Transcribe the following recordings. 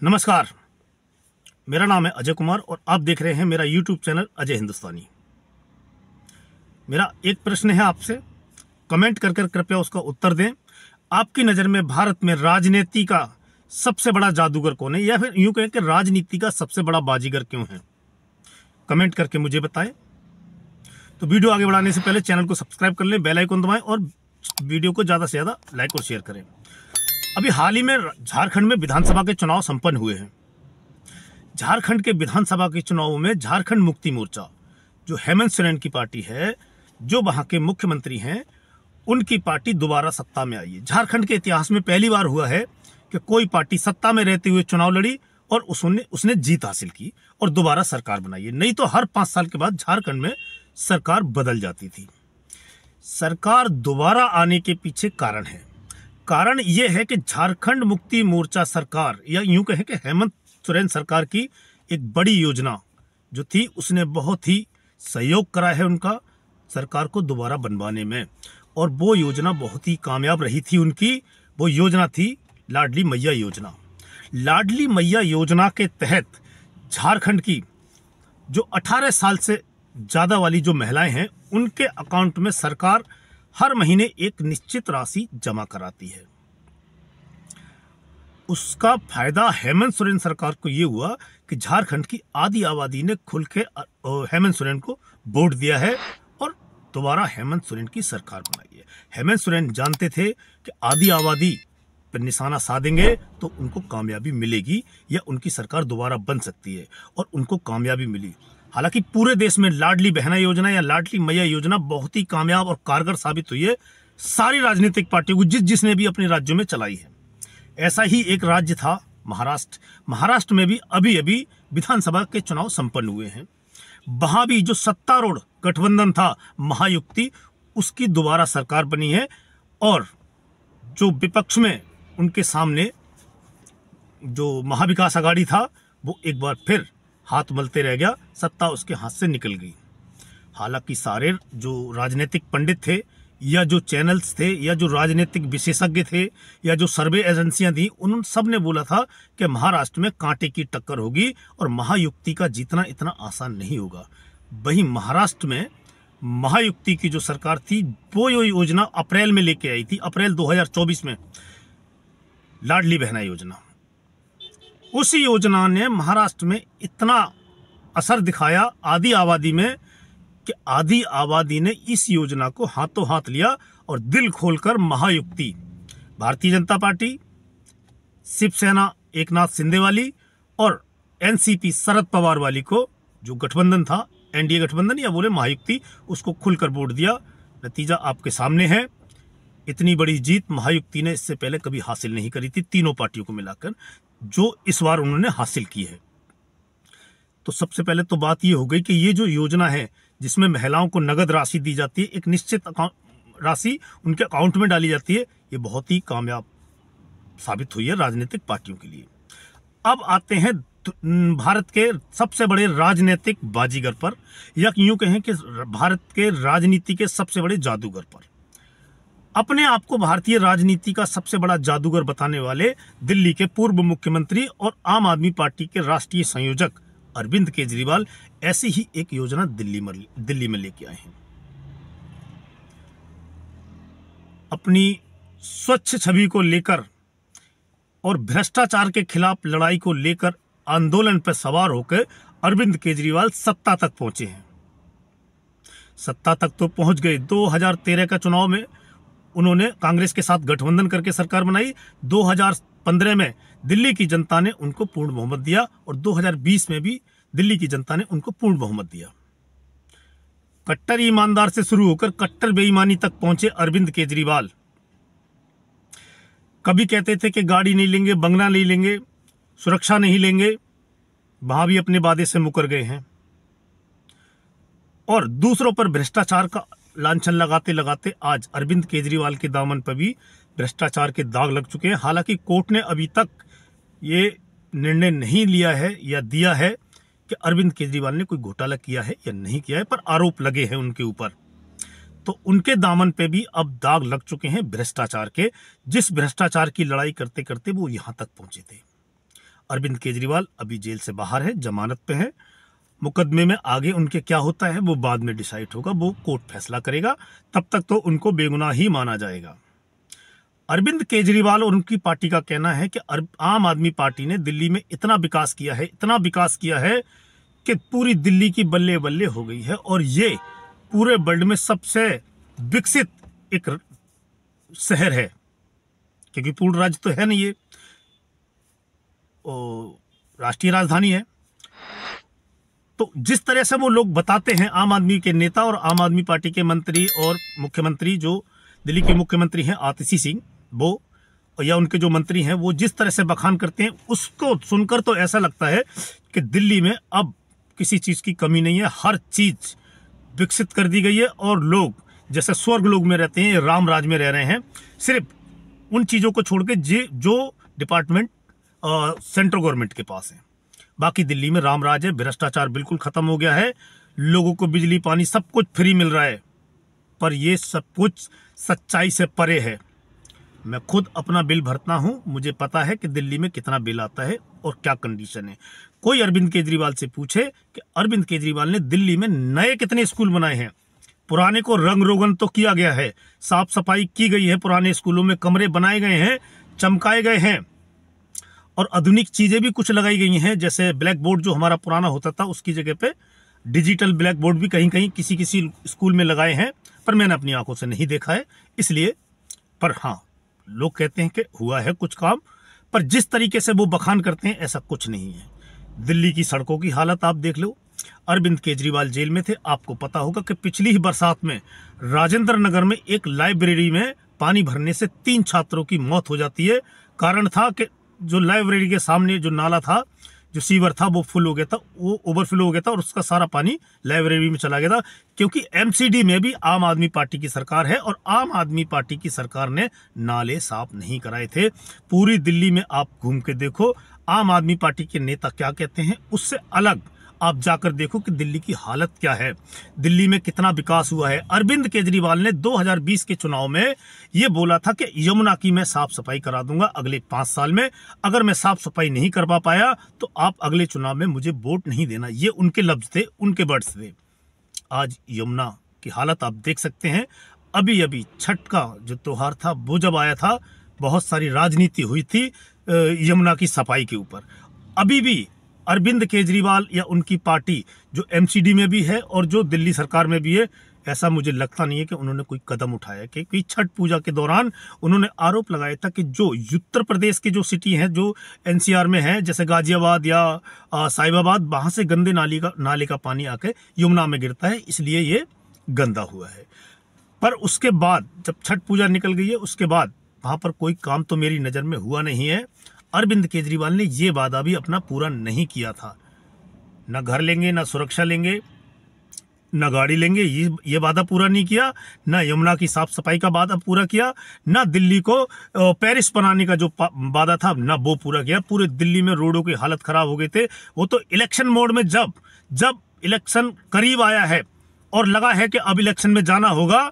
नमस्कार। मेरा नाम है अजय कुमार और आप देख रहे हैं मेरा YouTube चैनल अजय हिंदुस्तानी। मेरा एक प्रश्न है आपसे, कमेंट कर कृपया उसका उत्तर दें। आपकी नज़र में भारत में राजनीति का सबसे बड़ा जादूगर कौन है, या फिर यूं कहें कि राजनीति का सबसे बड़ा बाजीगर क्यों है? कमेंट करके मुझे बताएं। तो वीडियो आगे बढ़ाने से पहले चैनल को सब्सक्राइब कर लें, बेल आइकन दबाएं और वीडियो को ज़्यादा से ज़्यादा लाइक और शेयर करें। अभी हाल ही में झारखंड में विधानसभा के चुनाव संपन्न हुए हैं। झारखंड के विधानसभा के चुनावों में झारखंड मुक्ति मोर्चा, जो हेमंत सोरेन की पार्टी है, जो वहां के मुख्यमंत्री हैं, उनकी पार्टी दोबारा सत्ता में आई है। झारखंड के इतिहास में पहली बार हुआ है कि कोई पार्टी सत्ता में रहते हुए चुनाव लड़ी और उसने जीत हासिल की और दोबारा सरकार बनाई है। नहीं तो हर 5 साल के बाद झारखंड में सरकार बदल जाती थी। सरकार दोबारा आने के पीछे कारण यह है कि झारखंड मुक्ति मोर्चा सरकार, या यूं कहें कि हेमंत सोरेन सरकार की एक बड़ी योजना जो थी, उसने बहुत ही सहयोग करा है उनका सरकार को दोबारा बनवाने में, और वो योजना बहुत ही कामयाब रही थी उनकी। वो योजना थी लाडली मैया योजना। लाडली मैया योजना के तहत झारखंड की जो 18 साल से ज़्यादा वाली जो महिलाएं हैं, उनके अकाउंट में सरकार हर महीने एक निश्चित राशि जमा कराती है। उसका फायदा हेमंत सोरेन सरकार को यह हुआ कि झारखंड की आधी आबादी ने खुल के हेमंत सोरेन को वोट दिया है और दोबारा हेमंत सोरेन की सरकार बनाई है। हेमंत सोरेन जानते थे कि आधी आबादी पर निशाना साधेंगे तो उनको कामयाबी मिलेगी या उनकी सरकार दोबारा बन सकती है, और उनको कामयाबी मिली। हालांकि पूरे देश में लाडली बहना योजना या लाडली मैया योजना बहुत ही कामयाब और कारगर साबित हुई है सारी राजनीतिक पार्टियों को, जिसने भी अपने राज्यों में चलाई है। ऐसा ही एक राज्य था महाराष्ट्र। महाराष्ट्र में भी अभी विधानसभा के चुनाव संपन्न हुए हैं। वहां भी जो सत्तारूढ़ गठबंधन था महायुक्ति, उसकी दोबारा सरकार बनी है, और जो विपक्ष में उनके सामने जो महाविकास आघाड़ी था, वो एक बार फिर हाथ मलते रह गया, सत्ता उसके हाथ से निकल गई। हालांकि सारे जो राजनीतिक पंडित थे, या जो चैनल्स थे, या जो राजनीतिक विशेषज्ञ थे, या जो सर्वे एजेंसियां थी, उन सब ने बोला था कि महाराष्ट्र में कांटे की टक्कर होगी और महायुक्ति का जीतना इतना आसान नहीं होगा। वहीं महाराष्ट्र में महायुक्ति की जो सरकार थी, वो योजना अप्रैल में लेके आई थी, अप्रैल 2024 में, लाडली बहना योजना। उसी योजना ने महाराष्ट्र में इतना असर दिखाया आधी आबादी में कि आधी आबादी ने इस योजना को हाथों हाथ लिया और दिल खोलकर महायुक्ति, भारतीय जनता पार्टी, शिवसेना एकनाथ शिंदे वाली और एनसीपी शरद पवार वाली को, जो गठबंधन था, एनडीए गठबंधन या बोले महायुक्ति, उसको खुलकर वोट दिया। नतीजा आपके सामने है। इतनी बड़ी जीत महायुक्ति ने इससे पहले कभी हासिल नहीं करी थी, तीनों पार्टियों को मिलाकर, जो इस बार उन्होंने हासिल की है। तो सबसे पहले तो बात यह हो गई कि ये जो योजना है, जिसमें महिलाओं को नगद राशि दी जाती है, एक निश्चित राशि उनके अकाउंट में डाली जाती है, ये बहुत ही कामयाब साबित हुई है राजनीतिक पार्टियों के लिए। अब आते हैं भारत के सबसे बड़े राजनीतिक बाजीगर पर, या यूं कहें कि भारत के राजनीति के सबसे बड़े जादूगर पर। अपने आप को भारतीय राजनीति का सबसे बड़ा जादूगर बताने वाले दिल्ली के पूर्व मुख्यमंत्री और आम आदमी पार्टी के राष्ट्रीय संयोजक अरविंद केजरीवाल ऐसी ही एक योजना दिल्ली में लेके आए हैं। अपनी स्वच्छ छवि को लेकर और भ्रष्टाचार के खिलाफ लड़ाई को लेकर आंदोलन पर सवार होकर अरविंद केजरीवाल सत्ता तक पहुंचे हैं। सत्ता तक तो पहुंच गए। 2013 का चुनाव में उन्होंने कांग्रेस के साथ गठबंधन करके सरकार बनाई। 2015 में दिल्ली की जनता ने उनको पूर्ण बहुमत दिया, और 2020 में भी दिल्ली की जनता ने उनको पूर्ण बहुमत दिया। कट्टर ईमानदार से शुरू होकर कट्टर बेईमानी तक पहुंचे अरविंद केजरीवाल। कभी कहते थे कि गाड़ी नहीं लेंगे, बंगला नहीं लेंगे, सुरक्षा नहीं लेंगे, वहां भी अपने वादे से मुकर गए हैं, और दूसरों पर भ्रष्टाचार का लांछन लगाते लगाते आज अरविंद केजरीवाल के दामन पर भी भ्रष्टाचार के दाग लग चुके हैं। हालांकि कोर्ट ने अभी तक ये निर्णय नहीं लिया है या दिया है कि अरविंद केजरीवाल ने कोई घोटाला किया है या नहीं किया है, पर आरोप लगे हैं उनके ऊपर। तो उनके दामन पे भी अब दाग लग चुके हैं भ्रष्टाचार के, जिस भ्रष्टाचार की लड़ाई करते करते वो यहां तक पहुंचे थे। अरविंद केजरीवाल अभी जेल से बाहर है, जमानत पे है। मुकदमे में आगे उनके क्या होता है वो बाद में डिसाइड होगा, वो कोर्ट फैसला करेगा। तब तक तो उनको बेगुनाह ही माना जाएगा। अरविंद केजरीवाल और उनकी पार्टी का कहना है कि आम आदमी पार्टी ने दिल्ली में इतना विकास किया है, इतना विकास किया है कि पूरी दिल्ली की बल्ले बल्ले हो गई है और ये पूरे वर्ल्ड में सबसे विकसित एक शहर है, क्योंकि पूर्ण राज्य तो है नहीं, ये राष्ट्रीय राजधानी है। तो जिस तरह से वो लोग बताते हैं, आम आदमी के नेता और आम आदमी पार्टी के मंत्री और मुख्यमंत्री, जो दिल्ली के मुख्यमंत्री हैं आतिशी सिंह, वो या उनके जो मंत्री हैं, वो जिस तरह से बखान करते हैं, उसको सुनकर तो ऐसा लगता है कि दिल्ली में अब किसी चीज़ की कमी नहीं है, हर चीज़ विकसित कर दी गई है और लोग जैसे स्वर्ग लोग में रहते हैं, राम राज में रह रहे हैं। सिर्फ उन चीज़ों को छोड़ के जो डिपार्टमेंट सेंट्रल गवर्नमेंट के पास है, बाकी दिल्ली में राम राज है। भ्रष्टाचार बिल्कुल खत्म हो गया है, लोगों को बिजली पानी सब कुछ फ्री मिल रहा है। पर ये सब कुछ सच्चाई से परे है। मैं खुद अपना बिल भरता हूं, मुझे पता है कि दिल्ली में कितना बिल आता है और क्या कंडीशन है। कोई अरविंद केजरीवाल से पूछे कि अरविंद केजरीवाल ने दिल्ली में नए कितने स्कूल बनाए हैं, पुराने को रंग रोगन तो किया गया है, साफ सफाई की गई है, पुराने स्कूलों में कमरे बनाए गए हैं, चमकाए गए हैं और आधुनिक चीजें भी कुछ लगाई गई हैं। जैसे ब्लैक बोर्ड जो हमारा पुराना होता था, उसकी जगह पे डिजिटल ब्लैक बोर्ड भी कहीं कहीं किसी किसी स्कूल में लगाए हैं, पर मैंने अपनी आंखों से नहीं देखा है इसलिए। पर हाँ, लोग कहते हैं कि हुआ है कुछ काम, पर जिस तरीके से वो बखान करते हैं ऐसा कुछ नहीं है। दिल्ली की सड़कों की हालत आप देख लो। अरविंद केजरीवाल जेल में थे, आपको पता होगा कि पिछली ही बरसात में राजेंद्र नगर में एक लाइब्रेरी में पानी भरने से 3 छात्रों की मौत हो जाती है। कारण था कि जो लाइब्रेरी के सामने जो नाला था, जो सीवर था, वो फुल हो गया था, वो ओवरफ्लो हो गया था और उसका सारा पानी लाइब्रेरी में चला गया था। क्योंकि एमसीडी में भी आम आदमी पार्टी की सरकार है और आम आदमी पार्टी की सरकार ने नाले साफ नहीं कराए थे। पूरी दिल्ली में आप घूम के देखो, आम आदमी पार्टी के नेता क्या कहते हैं, उससे अलग आप जाकर देखो कि दिल्ली की हालत क्या है, दिल्ली में कितना विकास हुआ है। अरविंद केजरीवाल ने 2020 के चुनाव में यह बोला था कि यमुना की मैं साफ सफाई करा दूंगा अगले 5 साल में, अगर मैं साफ सफाई नहीं करवा पाया तो आप अगले चुनाव में मुझे वोट नहीं देना। ये उनके लफ्ज थे, उनके वर्ड्स थे। आज यमुना की हालत आप देख सकते हैं। अभी अभी छठ का जो त्योहार था वो जब आया था, बहुत सारी राजनीति हुई थी यमुना की सफाई के ऊपर। अभी भी अरविंद केजरीवाल या उनकी पार्टी जो एमसीडी में भी है और जो दिल्ली सरकार में भी है, ऐसा मुझे लगता नहीं है कि उन्होंने कोई कदम उठाया। क्योंकि छठ पूजा के दौरान उन्होंने आरोप लगाया था कि जो उत्तर प्रदेश की जो सिटी हैं जो एनसीआर में है, जैसे गाजियाबाद या साहिबाबाद, वहां से गंदे नाले का पानी आके यमुना में गिरता है, इसलिए ये गंदा हुआ है। पर उसके बाद जब छठ पूजा निकल गई है, उसके बाद वहां पर कोई काम तो मेरी नजर में हुआ नहीं है। अरविंद केजरीवाल ने ये वादा भी अपना पूरा नहीं किया था। न घर लेंगे, न सुरक्षा लेंगे, न गाड़ी लेंगे, ये वादा पूरा नहीं किया। न यमुना की साफ सफाई का वादा पूरा किया, न दिल्ली को पेरिस बनाने का जो वादा था न वो पूरा किया। पूरे दिल्ली में रोडों की हालत खराब हो गए थे। वो तो इलेक्शन मोड में जब इलेक्शन करीब आया है और लगा है कि अब इलेक्शन में जाना होगा,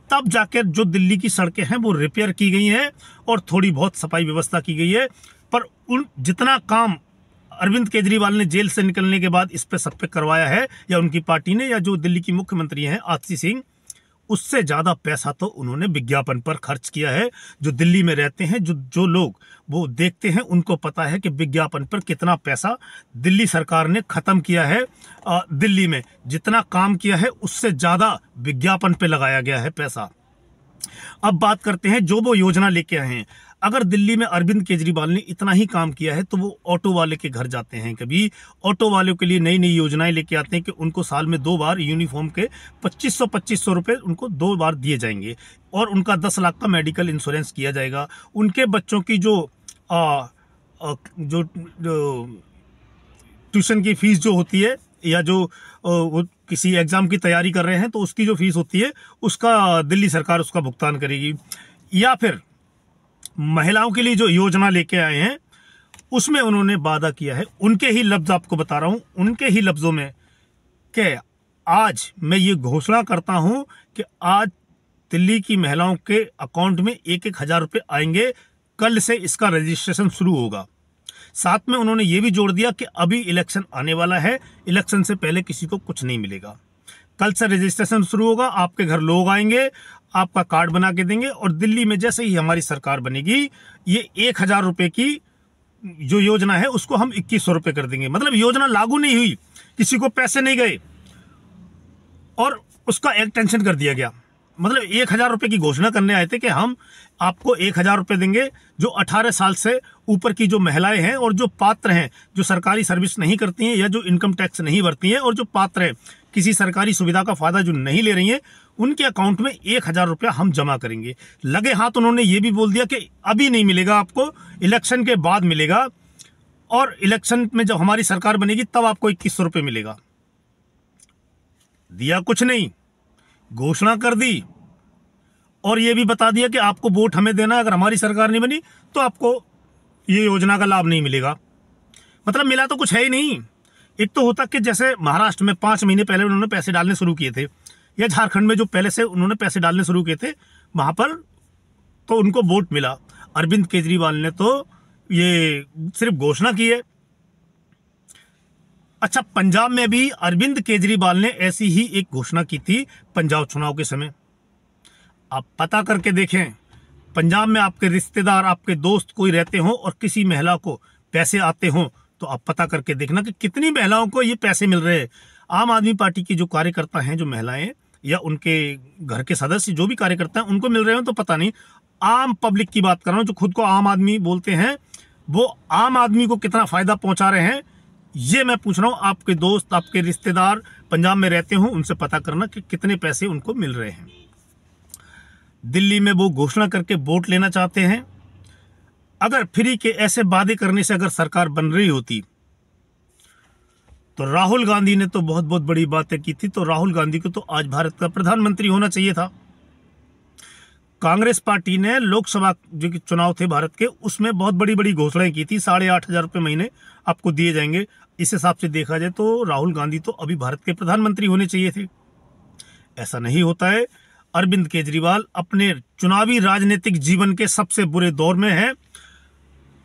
तब जाकर जो दिल्ली की सड़कें हैं वो रिपेयर की गई हैं और थोड़ी बहुत सफाई व्यवस्था की गई है। पर उन जितना काम अरविंद केजरीवाल ने जेल से निकलने के बाद इस पे सब पे करवाया है, या उनकी पार्टी ने, या जो दिल्ली की मुख्यमंत्री हैं आतिशी सिंह, उससे ज्यादा पैसा तो उन्होंने विज्ञापन पर खर्च किया है। जो दिल्ली में रहते हैं, जो लोग वो देखते हैं, उनको पता है कि विज्ञापन पर कितना पैसा दिल्ली सरकार ने खत्म किया है। दिल्ली में जितना काम किया है उससे ज्यादा विज्ञापन पे लगाया गया है पैसा। अब बात करते हैं जो वो योजना लेके आए हैं। अगर दिल्ली में अरविंद केजरीवाल ने इतना ही काम किया है तो वो ऑटो वाले के घर जाते हैं, कभी ऑटो वालों के लिए नई नई योजनाएं लेके आते हैं कि उनको साल में 2 बार यूनिफॉर्म के 2500 रुपए उनको 2 बार दिए जाएंगे और उनका 10 लाख का मेडिकल इंश्योरेंस किया जाएगा। उनके बच्चों की जो ट्यूशन की फीस जो होती है, या जो वो किसी एग्जाम की तैयारी कर रहे हैं तो उसकी जो फीस होती है उसका दिल्ली सरकार उसका भुगतान करेगी। या फिर महिलाओं के लिए जो योजना लेके आए हैं उसमें उन्होंने वादा किया है, उनके ही लफ्ज आपको बता रहा हूं, उनके ही लफ्जों में, कि आज मैं ये घोषणा करता हूं कि आज दिल्ली की महिलाओं के अकाउंट में 1-1 हजार रुपए आएंगे, कल से इसका रजिस्ट्रेशन शुरू होगा। साथ में उन्होंने ये भी जोड़ दिया कि अभी इलेक्शन आने वाला है, इलेक्शन से पहले किसी को कुछ नहीं मिलेगा। कल से रजिस्ट्रेशन शुरू होगा, आपके घर लोग आएंगे, आपका कार्ड बना के देंगे, और दिल्ली में जैसे ही हमारी सरकार बनेगी, ये 1,000 रुपए की जो योजना है उसको हम 2,100 रुपए कर देंगे। मतलब योजना लागू नहीं हुई, किसी को पैसे नहीं गए और उसका एक्सटेंशन कर दिया गया। मतलब 1,000 रुपए की घोषणा करने आए थे कि हम आपको 1,000 रुपए देंगे। जो 18 साल से ऊपर की जो महिलाएं हैं और जो पात्र हैं, जो सरकारी सर्विस नहीं करती हैं या जो इनकम टैक्स नहीं भरती हैं और जो पात्र हैं, किसी सरकारी सुविधा का फायदा जो नहीं ले रही हैं, उनके अकाउंट में 1,000 रुपया हम जमा करेंगे। लगे हाथ उन्होंने ये भी बोल दिया कि अभी नहीं मिलेगा आपको, इलेक्शन के बाद मिलेगा, और इलेक्शन में जब हमारी सरकार बनेगी तब आपको 2,100 रुपये मिलेगा। दिया कुछ नहीं, घोषणा कर दी और ये भी बता दिया कि आपको वोट हमें देना, अगर हमारी सरकार नहीं बनी तो आपको ये योजना का लाभ नहीं मिलेगा। मतलब मिला तो कुछ है ही नहीं। एक तो होता कि जैसे महाराष्ट्र में 5 महीने पहले उन्होंने पैसे डालने शुरू किए थे, या झारखंड में जो पहले से उन्होंने पैसे डालने शुरू किए थे, वहां पर तो उनको वोट मिला। अरविंद केजरीवाल ने तो ये सिर्फ घोषणा की है। अच्छा, पंजाब में भी अरविंद केजरीवाल ने ऐसी ही एक घोषणा की थी पंजाब चुनाव के समय। आप पता करके देखें, पंजाब में आपके रिश्तेदार, आपके दोस्त कोई रहते हो और किसी महिला को पैसे आते हो, तो आप पता करके देखना कि कितनी महिलाओं को ये पैसे मिल रहे हैं। आम आदमी पार्टी की जो कार्यकर्ता हैं, जो महिलाएं या उनके घर के सदस्य जो भी कार्यकर्ता हैं, उनको मिल रहे हो तो पता नहीं। आम पब्लिक की बात कर रहा हूं, जो खुद को आम आदमी बोलते हैं, वो आम आदमी को कितना फायदा पहुंचा रहे हैं, ये मैं पूछ रहा हूं। आपके दोस्त, आपके रिश्तेदार पंजाब में रहते हो, उनसे पता करना कि कितने पैसे उनको मिल रहे हैं। दिल्ली में वो घोषणा करके वोट लेना चाहते हैं। अगर फ्री के ऐसे वादे करने से अगर सरकार बन रही होती तो राहुल गांधी ने तो बहुत बहुत बड़ी बातें की थी, तो राहुल गांधी को तो आज भारत का प्रधानमंत्री होना चाहिए था। कांग्रेस पार्टी ने लोकसभा जो चुनाव थे भारत के, उसमें बहुत बड़ी बड़ी घोषणाएं की थी, 8,500 रुपये महीने आपको दिए जाएंगे। इस हिसाब से देखा जाए तो राहुल गांधी तो अभी भारत के प्रधानमंत्री होने चाहिए थे। ऐसा नहीं होता है। अरविंद केजरीवाल अपने चुनावी राजनीतिक जीवन के सबसे बुरे दौर में है।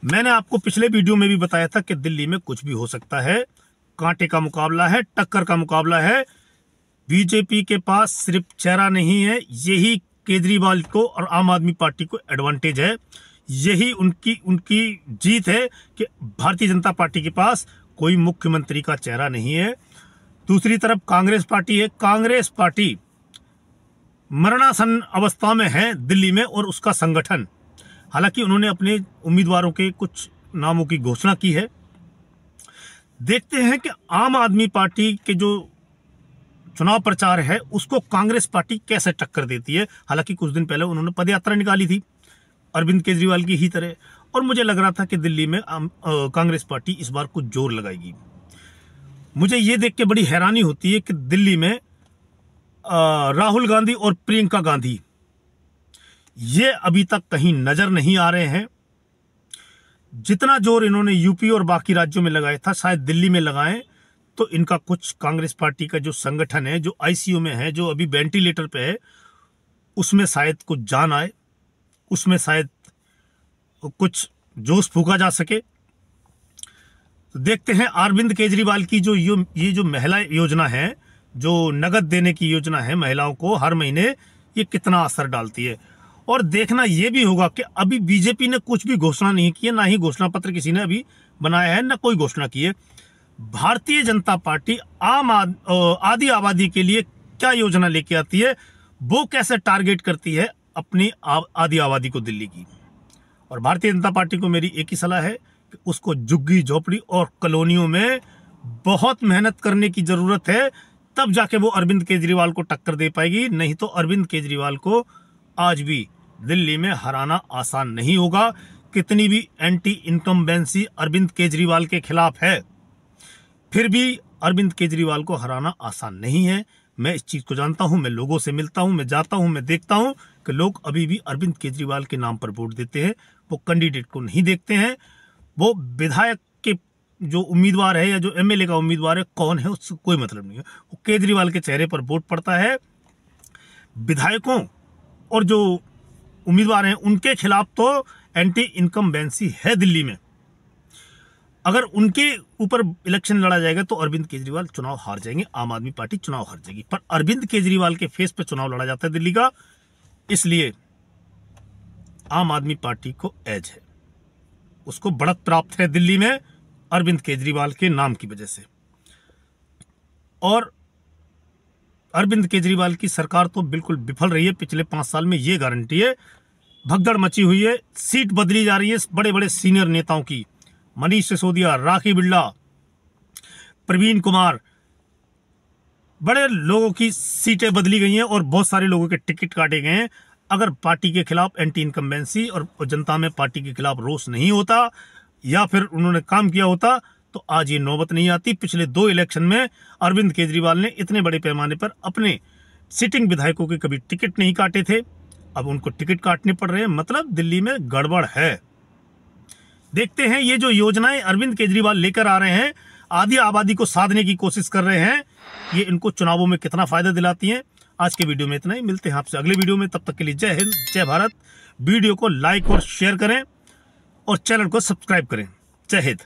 मैंने आपको पिछले वीडियो में भी बताया था कि दिल्ली में कुछ भी हो सकता है। कांटे का मुकाबला है, टक्कर का मुकाबला है। बीजेपी के पास सिर्फ चेहरा नहीं है, यही केजरीवाल को और आम आदमी पार्टी को एडवांटेज है। यही उनकी जीत है कि भारतीय जनता पार्टी के पास कोई मुख्यमंत्री का चेहरा नहीं है। दूसरी तरफ कांग्रेस पार्टी है। कांग्रेस पार्टी मरणासन अवस्था में है दिल्ली में, और उसका संगठन, हालांकि उन्होंने अपने उम्मीदवारों के कुछ नामों की घोषणा की है। देखते हैं कि आम आदमी पार्टी के जो चुनाव प्रचार है उसको कांग्रेस पार्टी कैसे टक्कर देती है। हालांकि कुछ दिन पहले उन्होंने पदयात्रा निकाली थी अरविंद केजरीवाल की ही तरह, और मुझे लग रहा था कि दिल्ली में कांग्रेस पार्टी इस बार कुछ जोर लगाएगी। मुझे ये देख के बड़ी हैरानी होती है कि दिल्ली में राहुल गांधी और प्रियंका गांधी ये अभी तक कहीं नजर नहीं आ रहे हैं। जितना जोर इन्होंने यूपी और बाकी राज्यों में लगाया था, शायद दिल्ली में लगाएं तो इनका कुछ कांग्रेस पार्टी का जो संगठन है, जो आईसीयू में है, जो अभी वेंटिलेटर पे है, उसमें शायद कुछ जान आए, उसमें शायद कुछ जोश फूंका जा सके। तो देखते हैं अरविंद केजरीवाल की ये जो महिला योजना है, जो नगद देने की योजना है महिलाओं को हर महीने, ये कितना असर डालती है। और देखना यह भी होगा कि अभी बीजेपी ने कुछ भी घोषणा नहीं की है, ना ही घोषणा पत्र किसी ने अभी बनाया है, ना कोई घोषणा की है। भारतीय जनता पार्टी आधी आबादी के लिए क्या योजना लेके आती है, वो कैसे टारगेट करती है अपनी आधी आबादी को, दिल्ली की। और भारतीय जनता पार्टी को मेरी एक ही सलाह है कि उसको झुग्गी झोपड़ी और कॉलोनियों में बहुत मेहनत करने की जरूरत है, तब जाके वो अरविंद केजरीवाल को टक्कर दे पाएगी। नहीं तो अरविंद केजरीवाल को आज भी दिल्ली में हराना आसान नहीं होगा। कितनी भी एंटी इनकम्बेंसी अरविंद केजरीवाल के खिलाफ है, फिर भी अरविंद केजरीवाल को हराना आसान नहीं है। मैं इस चीज को जानता हूं, मैं लोगों से मिलता हूं, मैं जाता हूं, मैं देखता हूं कि लोग अभी भी अरविंद केजरीवाल के नाम पर वोट देते हैं। वो कैंडिडेट को नहीं देखते हैं, वो विधायक के जो उम्मीदवार है या जो एमएलए का उम्मीदवार है कौन है उससे कोई मतलब नहीं है। वो केजरीवाल के चेहरे पर वोट पड़ता है। विधायकों और जो उम्मीदवार हैं उनके खिलाफ तो एंटी इनकम्बेंसी है दिल्ली में। अगर उनके ऊपर इलेक्शन लड़ा जाएगा तो अरविंद केजरीवाल चुनाव हार जाएंगे, आम आदमी पार्टी चुनाव हार जाएगी। पर अरविंद केजरीवाल के फेस पे चुनाव लड़ा जाता है दिल्ली का, इसलिए आम आदमी पार्टी को एज है, उसको बढ़त प्राप्त है दिल्ली में अरविंद केजरीवाल के नाम की वजह से। और अरविंद केजरीवाल की सरकार तो बिल्कुल विफल रही है पिछले 5 साल में, ये गारंटी है। भगदड़ मची हुई है, सीट बदली जा रही है बड़े बड़े सीनियर नेताओं की, मनीष सिसोदिया, राखी बिरला, प्रवीण कुमार, बड़े लोगों की सीटें बदली गई हैं और बहुत सारे लोगों के टिकट काटे गए हैं। अगर पार्टी के खिलाफ एंटी इनकम्बेंसी और जनता में पार्टी के खिलाफ रोष नहीं होता या फिर उन्होंने काम किया होता तो आज ये नौबत नहीं आती। पिछले 2 इलेक्शन में अरविंद केजरीवाल ने इतने बड़े पैमाने पर अपने सिटिंग विधायकों के कभी टिकट नहीं काटे थे, अब उनको टिकट काटने पड़ रहे हैं, मतलब दिल्ली में गड़बड़ है। देखते हैं ये जो योजनाएं अरविंद केजरीवाल लेकर आ रहे हैं, आधी आबादी को साधने की कोशिश कर रहे हैं, ये इनको चुनावों में कितना फायदा दिलाती हैं। आज के वीडियो में इतना ही, मिलते हैं आपसे अगले वीडियो में, तब तक के लिए जय हिंद, जय भारत। वीडियो को लाइक और शेयर करें और चैनल को सब्सक्राइब करें। जय हिंद।